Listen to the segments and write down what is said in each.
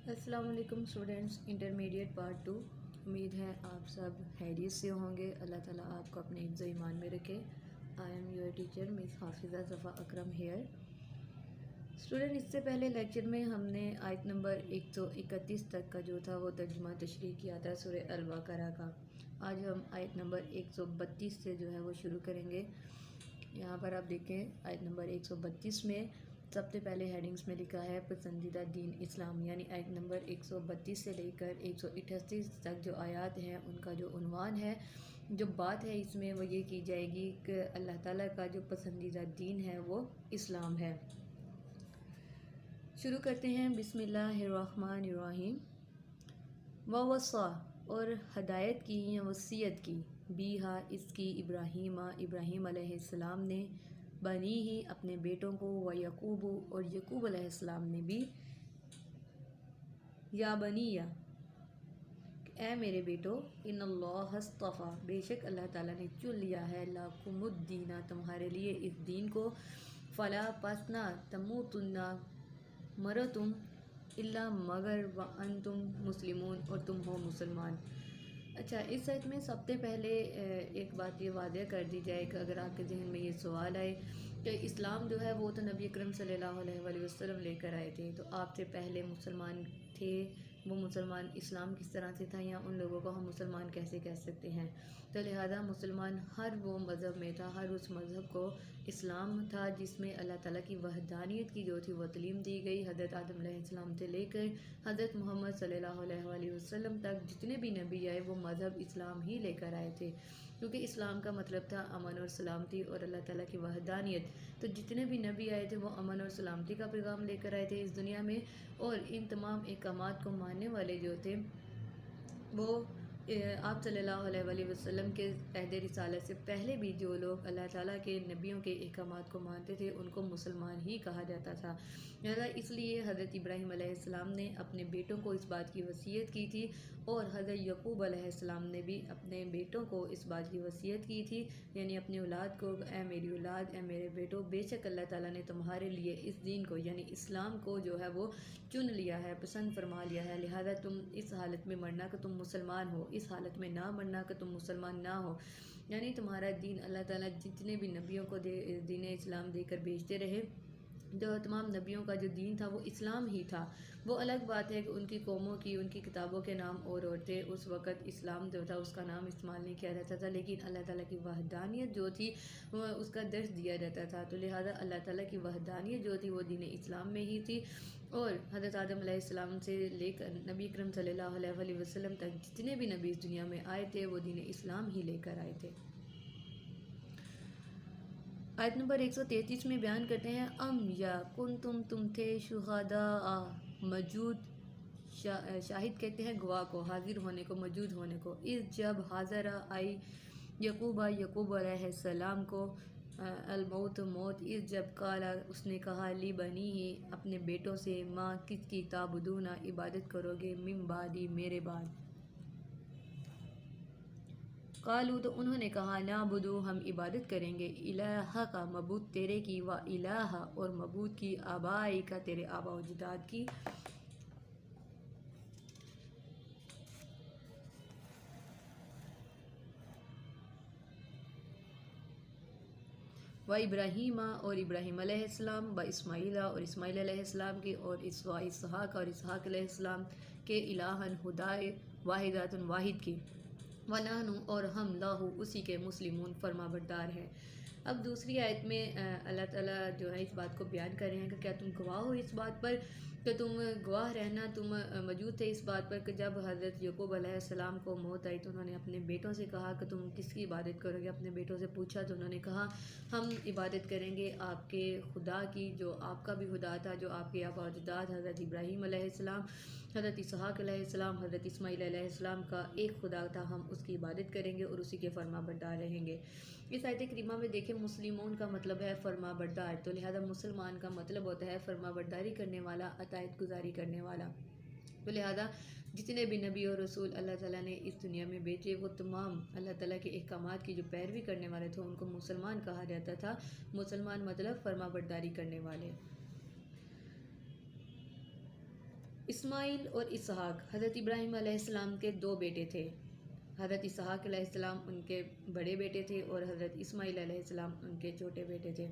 السلام علیکم students, intermediate part 2۔ امید ہے آپ سب خیریت سے ہوں گے۔ اللہ تعالیٰ آپ کو اپنے حفظ و ایمان میں رکھے۔ آئی ایم یور ٹیچر مس حافظہ صفا اکرم ہیئر۔ اسٹوڈنٹ، اس سے پہلے لیکچر میں ہم نے آیت نمبر 131 تک کا جو تھا وہ ترجمہ تشریح کیا تھا سورہ البقرہ کا۔ آج ہم آیت نمبر 132 سے جو ہے وہ شروع کریں گے۔ یہاں پر آپ دیکھیں آیت نمبر 132 میں سب سے پہلے ہیڈنگز میں لکھا ہے پسندیدہ دین اسلام، یعنی آیت نمبر 132 سے لے کر 138 تک جو آیات ہیں ان کا جو عنوان ہے، جو بات ہے اس میں وہ یہ کی جائے گی کہ اللہ تعالیٰ کا جو پسندیدہ دین ہے وہ اسلام ہے۔ شروع کرتے ہیں، بسم اللہ الرحمن الرحیم۔ ووصا، اور ہدایت کی یا وصیت کی، بیہا، اس کی، ابراہیم علیہ السلام نے، بنی ہی، اپنے بیٹوں کو، و یعقوب، اور یعقوب علیہ السلام نے بھی، یا بنیہ، اے میرے بیٹو، ان اللہ اصطفیٰ، بے شک اللہ تعالیٰ نے چن لیا ہے، لکم الدین، تمہارے لیے اس دین کو، فلا، پس نہ، تموتن، مرو تم، الا، مگر، وانتم مسلمون، اور تم ہو مسلمان۔ اچھا، اس آیت میں سب سے پہلے ایک بات یہ واضح کر دی جائے کہ اگر آپ کے ذہن میں یہ سوال آئے کہ اسلام جو ہے وہ تو نبی اکرم صلی اللہ علیہ وآلہ وسلم لے کر آئے تھے، تو آپ سے پہلے مسلمان تھے، وہ مسلمان اسلام کس طرح سے تھا، یا ان لوگوں کو ہم مسلمان کیسے کہہ سکتے ہیں؟ تو لہذا مسلمان ہر وہ مذہب میں تھا، ہر اس مذہب کو اسلام تھا جس میں اللہ تعالیٰ کی وحدانیت کی جو تھی وہ تعلیم دی گئی۔ حضرت آدم علیہ السلام سے لے کر حضرت محمد صلی اللہ علیہ وآلہ وسلم تک جتنے بھی نبی آئے وہ مذہب اسلام ہی لے کر آئے تھے، کیونکہ اسلام کا مطلب تھا امن اور سلامتی اور اللہ تعالیٰ کی وحدانیت۔ تو جتنے بھی نبی آئے تھے وہ امن اور سلامتی کا پیغام لے کر آئے تھے اس دنیا میں، اور ان تمام احکامات کو ماننے والے جو تھے وہ آپ صلی اللہ علیہ وآلہ وسلم کے عہد رسالت سے پہلے بھی جو لوگ اللہ تعالیٰ کے نبیوں کے احکامات کو مانتے تھے ان کو مسلمان ہی کہا جاتا تھا۔ لہذا اس لیے حضرت ابراہیم علیہ السلام نے اپنے بیٹوں کو اس بات کی وصیت کی تھی، اور حضرت یعقوب علیہ السلام نے بھی اپنے بیٹوں کو اس بات کی وصیت کی تھی، یعنی اپنی اولاد کو، اے میری اولاد، اے میرے بیٹو، بے شک اللہ تعالیٰ نے تمہارے لیے اس دین کو یعنی اسلام کو جو ہے وہ چن لیا ہے، پسند فرما لیا ہے، لہذا تم اس حالت میں مرنا کہ تم مسلمان ہو، اس حالت میں نہ مرنا کہ تم مسلمان نہ ہو، یعنی تمہارا دین اللہ تعالیٰ جتنے بھی نبیوں کو دین اسلام دے کر بھیجتے رہے، جو تمام نبیوں کا جو دین تھا وہ اسلام ہی تھا۔ وہ الگ بات ہے کہ ان کی قوموں کی، ان کی کتابوں کے نام اور تھے، اس وقت اسلام جو تھا اس کا نام استعمال نہیں کیا جاتا تھا، لیکن اللہ تعالیٰ کی وحدانیت جو تھی وہ اس کا درس دیا جاتا تھا، تو لہذا اللہ تعالیٰ کی وحدانیت جو تھی وہ دین اسلام میں ہی تھی، اور حضرت آدم علیہ السلام سے لے کر نبی اکرم صلی اللہ علیہ وآلہ وسلم تک جتنے بھی نبی اس دنیا میں آئے تھے وہ دین اسلام ہی لے کر آئے تھے۔ آیت نمبر 133 میں بیان کرتے ہیں، ام، یا، کنتم، تم تھے، شہداء، موجود، شاہد کہتے ہیں گواہ کو، حاضر ہونے کو، موجود ہونے کو، اس جب، حاضر آئی، یعقوب علیہ السلام کو، الموت، موت، اس جب، قال، اس نے کہا، لی، بنی ہی، اپنے بیٹوں سے، ماں، کس کی، تعبدون، عبادت کرو گے، من بعدی، میرے بعد، قالوا، تو انہوں نے کہا، نعبد، ہم عبادت کریں گے، الہک، معبود تیرے کی، و الہ، اور معبود کی، آبائک، تیرے آبا و اجداد کی، و ابراہیم، اور ابراہیم علیہ السلام، و اسماعیل، اور اسماعیل علیہ السلام کی، اور اسحاق، اور اسحاق علیہ السلام کے، الہًا، خدائے واحدۃ، واحد کی، ونحن، اور ہم، لہ، اسی کے، مسلمون، فرما بردار ہیں۔ اب دوسری آیت میں اللہ تعالیٰ جو ہے اس بات کو بیان کر رہے ہیں کہ کیا تم گواہ ہو اس بات پر، کہ تم گواہ رہنا، تم موجود تھے اس بات پر کہ جب حضرت یعقوب علیہ السلام کو موت آئی تو انہوں نے اپنے بیٹوں سے کہا کہ تم کس کی عبادت کرو گے، اپنے بیٹوں سے پوچھا تو انہوں نے کہا ہم عبادت کریں گے آپ کے خدا کی، جو آپ کا بھی خدا تھا، جو آپ کے آبا و اجداد حضرت ابراہیم علیہ السلام، حضرت اسحاق علیہ السلام، حضرت اسماعیل علیہ السلام کا ایک خدا تھا، ہم اس کی عبادت کریں گے اور اسی کے فرما بردار رہیں گے۔ اس آیت کریمہ میں دیکھیں مسلمون کا مطلب ہے فرما بردار، تو لہذا مسلمان کا مطلب ہوتا ہے فرما برداری کرنے والا، اطاعت گزاری کرنے والا، تو لہذا جتنے بھی نبی اور رسول اللہ تعالیٰ نے اس دنیا میں بھیجے وہ تمام اللہ تعالیٰ کے احکامات کی جو پیروی کرنے والے تھے ان کو مسلمان کہا جاتا تھا۔ مسلمان مطلب فرما برداری کرنے والے۔ اسماعیل اور اسحاق حضرت ابراہیم علیہ السلام کے دو بیٹے تھے۔ حضرت اسحاق علیہ السلام ان کے بڑے بیٹے تھے اور حضرت اسماعیل علیہ السلام ان کے چھوٹے بیٹے تھے۔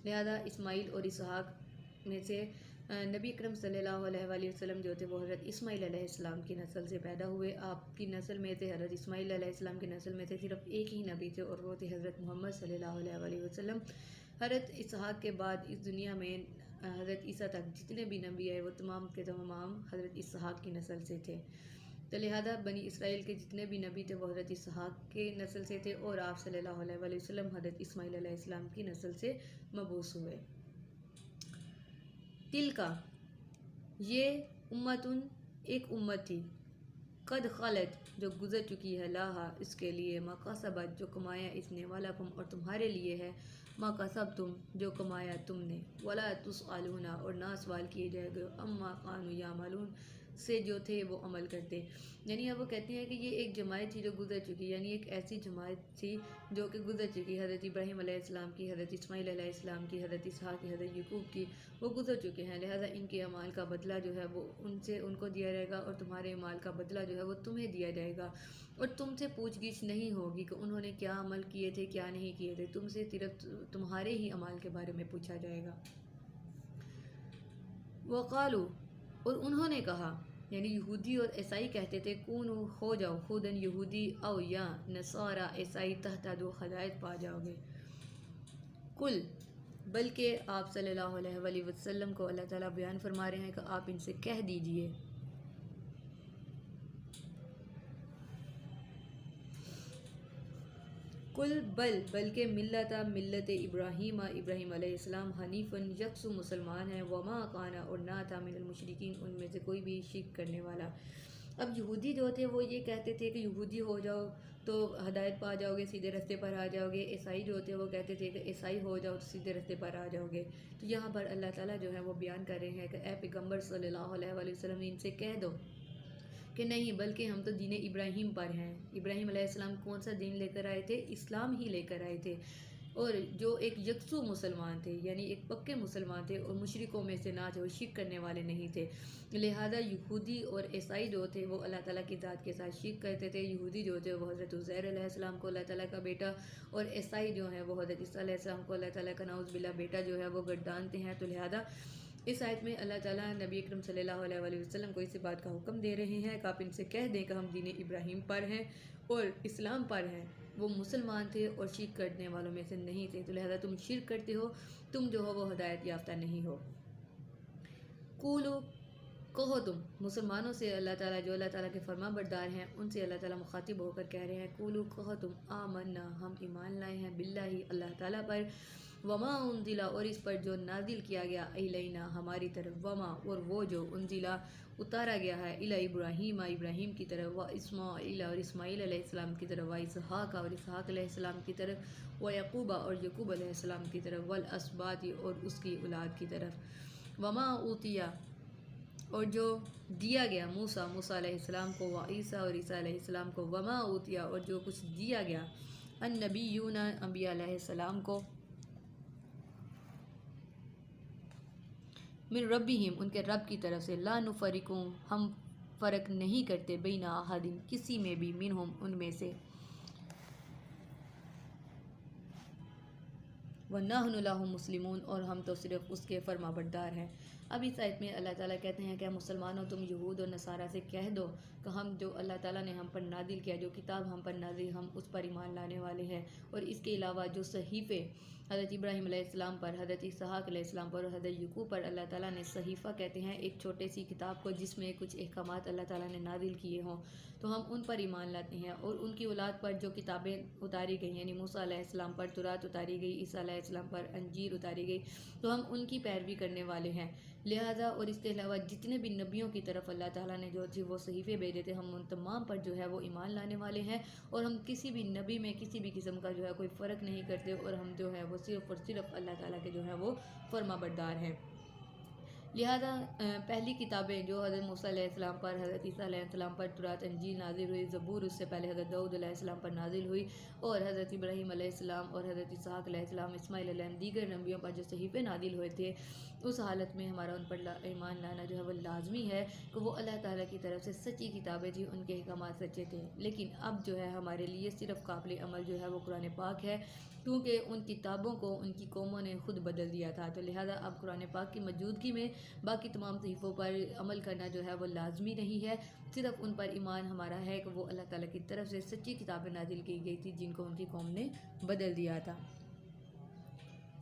لہذا اسماعیل اور اسحاق میں سے نبی اکرم صلی اللہ علیہ وآلہ وسلم جو تھے وہ حضرت اسماعیل علیہ السلام کی نسل سے پیدا ہوئے۔ آپ کی نسل میں تھے حضرت اسماعیل علیہ السلام کی نسل میں سے صرف ایک ہی نبی تھے اور وہ تھے حضرت محمد صلی اللہ علیہ وآلہ وسلم۔ حضرت اسحاق کے بعد اس دنیا میں حضرت عیسیٰ تک جتنے بھی نبی آئے وہ تمام کے تمام حضرت اسحاق کی نسل سے تھے۔ تو لہذا بنی اسرائیل کے جتنے بھی نبی تھے وہ حضرت اسحاق کے نسل سے تھے اور آپ صلی اللہ علیہ وآلہ وسلم حضرت اسماعیل علیہ السلام کی نسل سے مبعوث ہوئے۔ تلکا یہ امتن ایک امت تھی، قد خلت جو گزر چکی ہے، لاہا اس کے لیے، ما کسبت جو کمایا اس نے، ولکم اور تمہارے لیے ہے، ما کسبتم جو کمایا تم نے، ولا تسألون اور نہ سوال کیے جائے گا، اما کانوا یعملون سے جو تھے وہ عمل کرتے۔ یعنی اب وہ کہتے ہیں کہ یہ ایک جماعت تھی جو گزر چکی، یعنی ایک ایسی جماعت تھی جو کہ گزر چکی، حضرت ابراہیم علیہ السلام کی، حضرت اسماعیل علیہ السلام کی، حضرت اسحاق کی، حضرت یعقوب کی، وہ گزر چکے ہیں۔ لہٰذا ان کے اعمال کا بدلہ جو ہے وہ ان کو دیا جائے گا اور تمہارے اعمال کا بدلہ جو ہے وہ تمہیں دیا جائے گا، اور تم سے پوچھ گچھ نہیں ہوگی کہ انہوں نے کیا عمل کیے تھے کیا نہیں کیے تھے، تم سے صرف تمہارے ہی اعمال کے بارے میں پوچھا جائے گا۔ وقالو اور انہوں نے کہا، یعنی یہودی اور عیسائی کہتے تھے، کونو ہو جاؤ خودن یہودی او یا نصارا عیسائی، تہتدوا ہدایت پا جاؤ گے۔ کل بلکہ آپ صلی اللہ علیہ وآلہ وسلم کو اللہ تعالیٰ بیان فرما رہے ہیں کہ آپ ان سے کہہ دیجئے، کل بلکہ ملت ابراہیم علیہ السلام حنیفاً یکسو مسلمان ہیں، وما کانا اور نہ تھا من المشرکین ان میں سے کوئی بھی شرک کرنے والا۔ اب یہودی جو تھے وہ یہ کہتے تھے کہ یہودی ہو جاؤ تو ہدایت پا جاؤ گے، سیدھے رستے پر آ جاؤ گے۔ عیسائی جو تھے وہ کہتے تھے کہ عیسائی ہو جاؤ تو سیدھے رستے پر آ جاؤ گے۔ تو یہاں پر اللہ تعالیٰ جو ہے وہ بیان کر رہے ہیں کہ اے پیغمبر صلی اللہ علیہ وآلہ وسلم ان سے کہہ دو کہ نہیں، بلکہ ہم تو دین ابراہیم پر ہیں۔ ابراہیم علیہ السلام کون سا دین لے کر آئے تھے؟ اسلام ہی لے کر آئے تھے، اور جو ایک یکسو مسلمان تھے، یعنی ایک پکے مسلمان تھے، اور مشرکوں میں سے نہ تھے، وہ شرک کرنے والے نہیں تھے۔ لہذا یہودی اور عیسائی جو تھے وہ اللہ تعالیٰ کی ذات کے ساتھ شرک کرتے تھے۔ یہودی جو تھے وہ حضرت عزیر علیہ السلام کو اللہ تعالیٰ کا بیٹا، اور عیسائی جو ہیں وہ حضرت عیسیٰ علیہ السلام کو اللہ تعالیٰ کا نعوذ باللہ بیٹا جو ہے وہ گردانتے ہیں۔ تو لہذا اس آیت میں اللہ تعالیٰ نبی اکرم صلی اللہ علیہ وآلہ وسلم کو اسی بات کا حکم دے رہے ہیں کہ آپ ان سے کہہ دیں کہ ہم دین ابراہیم پر ہیں اور اسلام پر ہیں۔ وہ مسلمان تھے اور شرک کرنے والوں میں سے نہیں تھے، تو لہذا تم شرک کرتے ہو، تم جو ہو وہ ہدایت یافتہ نہیں ہو۔ قولو کہو تم مسلمانوں سے، اللہ تعالیٰ جو اللہ تعالیٰ کے فرما بردار ہیں ان سے اللہ تعالیٰ مخاطب ہو کر کہہ رہے ہیں، قولو کہو تم آمنا ہم ایمان لائے ہیں، باللہ اللہ تعالیٰ پر، وما انزل اور اس پر جو نازل کیا گیا، الینا ہماری طرف، وما اور وہ جو انزل اتارا گیا ہے، الی ابراہیم ابراہیم کی طرف، و اسماعیل اور اسماعیل علیہ السلام کی طرف، و اسحاق اور اسحاق علیہ السلام کی طرف، و یعقوب اور یعقوب علیہ السلام کی طرف، والاسباط اور اس کی اولاد کی طرف، وما اوتیا اور جو دیا گیا موسیٰ علیہ السلام کو، و عیسیٰ اور عیسیٰ علیہ السلام کو، وما اوتیا اور جو کچھ دیا گیا النبیون انبیاء علیہ السلام کو، من ربہم ان کے رب کی طرف سے، لا نفرقوں ہم فرق نہیں کرتے، بین احد کسی میں بھی، منہم ان میں سے، وَنَحْنُ لَهُ مُسْلِمُونَ اور ہم تو صرف اس کے فرما بردار ہیں۔ اب اس آیت میں اللہ تعالیٰ کہتے ہیں کہ مسلمانوں تم یہود اور نصارہ سے کہہ دو کہ ہم جو اللہ تعالیٰ نے ہم پر نازل کیا، جو کتاب ہم پر نازل، ہم اس پر ایمان لانے والے ہیں، اور اس کے علاوہ جو صحیفے حضرت ابراہیم علیہ السلام پر، حضرت اسحاق علیہ السلام پر اور حضرت یعقوب پر اللہ تعالیٰ نے صحیفہ کہتے ہیں ایک چھوٹے سی کتاب کو جس میں کچھ احکامات اللہ تعالیٰ نے نازل کیے ہوں، تو ہم ان پر ایمان لاتے ہیں، اور ان کی اولاد پر جو کتابیں اتاری گئی، یعنی موسیٰ علیہ السلام پر تورات اتاری گئی، عیسیٰ علیہ السلام پر انجیل اتاری گئی، تو ہم ان کی پیروی کرنے والے ہیں۔ لہٰذا اور اس کے علاوہ جتنے بھی نبیوں کی طرف اللہ تعالیٰ نے جو تھی وہ صحیفے بھیجے تھے، ہم ان تمام پر جو ہے وہ ایمان لانے والے ہیں، اور ہم کسی بھی نبی میں کسی بھی قسم کا جو ہے کوئی فرق نہیں کرتے، اور ہم جو ہے وہ صرف اور صرف اللہ تعالیٰ کے جو ہے وہ فرما بردار ہیں۔ لہذا پہلی کتابیں جو حضرت موسیٰ علیہ السلام پر، حضرت عیسیٰ علیہ السلام پر تورات انجیل نازل ہوئی، زبور اس سے پہلے حضرت داؤد علیہ السلام پر نازل ہوئی، اور حضرت ابراہیم علیہ السلام اور حضرت اسحاق علیہ السلام، اسماعیل علیہ السلام، دیگر نبیوں پر جو صحیفے نازل ہوئے تھے، اس حالت میں ہمارا ان پر ایمان لانا جو ہے وہ لازمی ہے کہ وہ اللہ تعالیٰ کی طرف سے سچی کتابیں تھیں، ان کے احکامات سچے تھے۔ لیکن اب جو ہے ہمارے لیے صرف قابل عمل جو ہے وہ قرآن پاک ہے، کیونکہ ان کتابوں کو ان کی قوموں نے خود بدل دیا تھا، تو لہذا اب قرآن پاک کی موجودگی میں باقی تمام صحیفوں پر عمل کرنا جو ہے وہ لازمی نہیں ہے، صرف ان پر ایمان ہمارا ہے کہ وہ اللہ تعالیٰ کی طرف سے سچی کتابیں نازل کی گئی تھی جن کو ان کی قوم نے بدل دیا تھا۔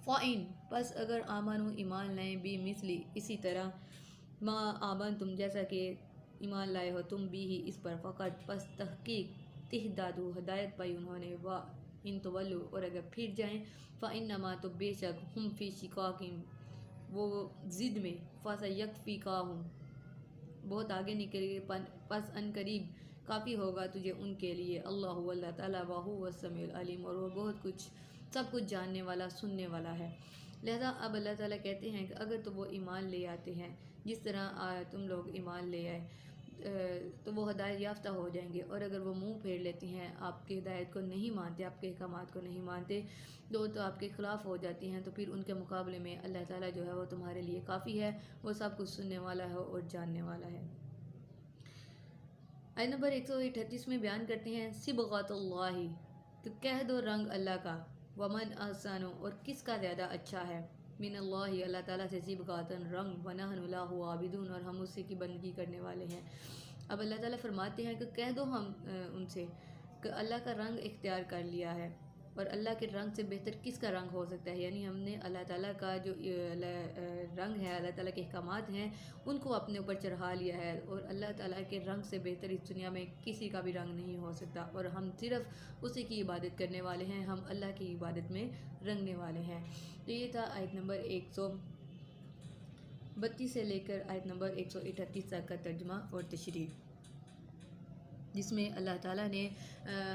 فَإِن پس اگر آمنوا ایمان لائیں بھی مثلی اسی طرح ما آمن تم جیسا کہ ایمان لائے ہو تم بھی ہی اس پر، فقط پس تحقیق تہدادو ہدایت پائی انہوں نے، وا ان تولو اور اگر پھر جائیں، فإنما تو بے شک ہم فی شقاق وہ ضد میں، فسیکفیکاہم بہت آگے نکل گئے، پس ان قریب کافی ہوگا تجھے ان کے لیے، اللہ تعالیٰ وہو السمیع العلیم اور وہ بہت کچھ سب کچھ جاننے والا سننے والا ہے۔ لہذا اب اللہ تعالیٰ کہتے ہیں کہ اگر تو وہ ایمان لے آتے ہیں جس طرح تم لوگ ایمان لے آئے تو وہ ہدایت یافتہ ہو جائیں گے، اور اگر وہ منہ پھیر لیتی ہیں، آپ کی ہدایت کو نہیں مانتے، آپ کے احکامات کو نہیں مانتے، تو آپ کے خلاف ہو جاتی ہیں، تو پھر ان کے مقابلے میں اللہ تعالیٰ جو ہے وہ تمہارے لیے کافی ہے، وہ سب کچھ سننے والا ہے اور جاننے والا ہے۔ آیت نمبر 138 میں بیان کرتے ہیں صبغۃ اللہ، تو کہہ دو رنگ اللہ کا، ومن احسن اور کس کا زیادہ اچھا ہے، من اللہ اللہ تعالیٰ سے صبغۃً رنگ، ونحن لہ عابدون اور ہم اسی کی بندگی کرنے والے ہیں۔ اب اللہ تعالیٰ فرماتے ہیں کہ کہہ دو ہم ان سے کہ اللہ کا رنگ اختیار کر لیا ہے، اور اللہ کے رنگ سے بہتر کس کا رنگ ہو سکتا ہے، یعنی ہم نے اللہ تعالیٰ کا جو رنگ ہے، اللہ تعالیٰ کے احکامات ہیں، ان کو اپنے اوپر چڑھا لیا ہے، اور اللہ تعالیٰ کے رنگ سے بہتر اس دنیا میں کسی کا بھی رنگ نہیں ہو سکتا، اور ہم صرف اسی کی عبادت کرنے والے ہیں، ہم اللہ کی عبادت میں رنگنے والے ہیں۔ تو یہ تھا آیت نمبر 132 سے لے کر آیت نمبر 138 تک کا ترجمہ اور تشریح، جس میں اللہ تعالیٰ نے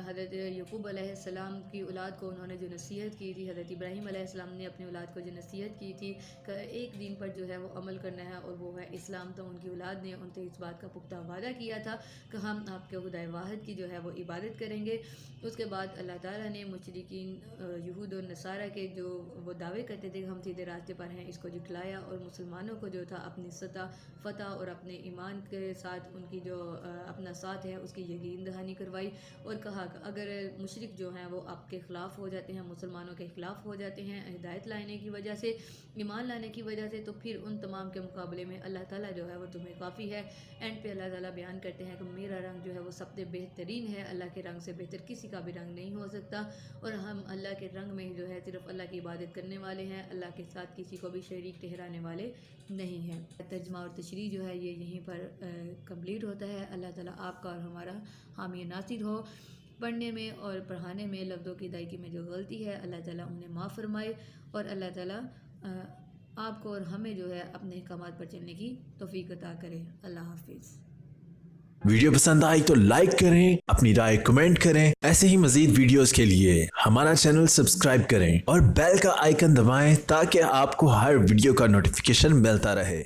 حضرت یعقوب علیہ السلام کی اولاد کو انہوں نے جو نصیحت کی تھی، حضرت ابراہیم علیہ السلام نے اپنی اولاد کو جو نصیحت کی تھی کہ ایک دین پر جو ہے وہ عمل کرنا ہے اور وہ ہے اسلام، تو ان کی اولاد نے ان سے اس بات کا پختہ وعدہ کیا تھا کہ ہم آپ کے خدائے واحد کی جو ہے وہ عبادت کریں گے۔ اس کے بعد اللہ تعالیٰ نے مشرکین یہود اور نصارہ کے جو وہ دعوے کرتے تھے کہ ہم سیدھے راستے پر ہیں، اس کو جھٹلایا، اور مسلمانوں کو جو تھا اپنی فتح اور اپنے ایمان کے ساتھ ان کی جو اپنا ساتھ ہے اس کی یقین دہانی کروائی، اور کہا کہ اگر مشرک جو ہیں وہ آپ کے خلاف ہو جاتے ہیں، مسلمانوں کے خلاف ہو جاتے ہیں ہدایت لانے کی وجہ سے، ایمان لانے کی وجہ سے، تو پھر ان تمام کے مقابلے میں اللہ تعالیٰ جو ہے وہ تمہیں کافی ہے۔ اینڈ پہ اللہ تعالیٰ بیان کرتے ہیں کہ میرا رنگ جو ہے وہ سب سے بہترین ہے، اللہ کے رنگ سے بہتر کسی کا بھی رنگ نہیں ہو سکتا، اور ہم اللہ کے رنگ میں جو ہے صرف اللہ کی عبادت کرنے والے ہیں، اللہ کے ساتھ کسی کو بھی شریک ٹھہرانے والے نہیں ہیں۔ ترجمہ اور تشریح جو ہے یہ یہیں پر کمپلیٹ ہوتا ہے۔ اللہ تعالیٰ آپ کا اور ہمارا حامی ناصر ہو۔ پڑھنے میں اور پڑھانے میں لفظوں کی ادائیگی میں جو غلطی ہے اللہ تعالیٰ انہیں معاف فرمائے، اور اللہ تعالیٰ آپ کو اور ہمیں جو ہے اپنے احکامات پر چلنے کی توفیق عطا کرے۔ اللہ حافظ۔ ویڈیو پسند آئی تو لائک کریں، اپنی رائے کمنٹ کریں، ایسے ہی مزید ویڈیوز کے لیے ہمارا چینل سبسکرائب کریں اور بیل کا آئیکن دبائیں تاکہ آپ کو ہر ویڈیو کا نوٹیفیکیشن ملتا رہے۔